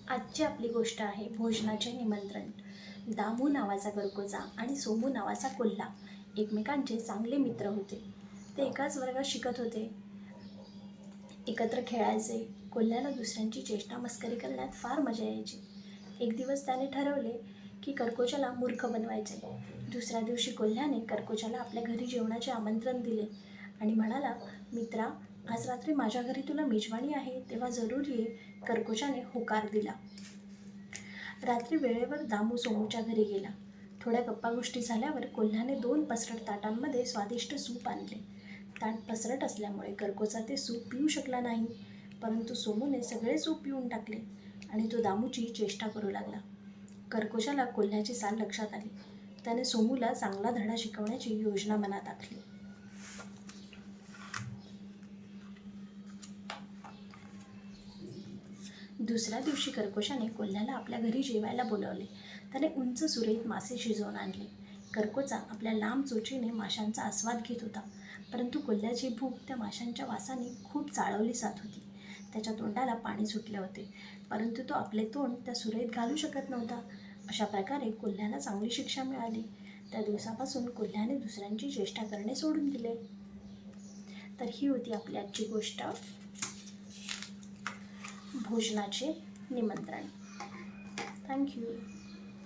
आजची आपली गोष्ट आहे भोजनाचे निमंत्रण. दामू नावाचा करकोचा आणि सोमू नावाचा कोल्हा एकमेकांचे चांगले मित्र होते. ते एकाच वर्गात शिकत होते, एकत्र खेळायचे. कोल्ह्याला दुसऱ्यांची चेष्टा मस्करी करण्यात फार मजा यायची. एक दिवस त्याने ठरवले की करकोच्याला मूर्ख बनवायचे. दुसऱ्या दिवशी कोल्ह्याने करकोच्याला आपल्या घरी जेवणाचे आमंत्रण दिले आणि म्हणाला, मित्रा, आज रात्री माझ्या घरी तुला मेजवानी आहे, तेव्हा जरूर ये. करकोच्याने होकार दिला. रात्री वेळेवर दामू सोमूच्या घरी गेला. थोड्या गप्पा गोष्टी झाल्यावर कोल्ह्याने 2 पसरट ताटांमध्ये स्वादिष्ट सूप आणले. ताट पसरट असल्यामुळे करकोचा ते सूप पिऊ शकला नाही, परंतु सोमूने सगळे सूप पिऊन टाकले आणि तो दामूची चेष्टा करू लागला. करकोच्याला कोल्ह्याची चाल लक्षात आली. त्याने सोमूला चांगला धडा शिकवण्याची योजना मनात आखली. दुसऱ्या दिवशी करकोशाने कोल्ह्याला आपल्या घरी जेवायला बोलावले. त्याने उंच सुरेत मासे शिजवून आणले. करकोचा आपल्या लांब चोचीने माशांचा आस्वाद घेत होता, परंतु कोल्ह्याची भूक त्या माशांच्या वासाने खूप चाळवली जात होती. त्याच्या तोंडाला पाणी सुटले होते, परंतु तो आपले तोंड त्या सुरेत घालू शकत नव्हता. अशा प्रकारे कोल्ह्याला चांगली शिक्षा मिळाली. त्या दिवसापासून कोल्ह्याने दुसऱ्यांची चेष्टा करणे सोडून दिले. तर ही होती आपली आजची गोष्ट, भोजनाचे निमंत्रण. थँक्यू.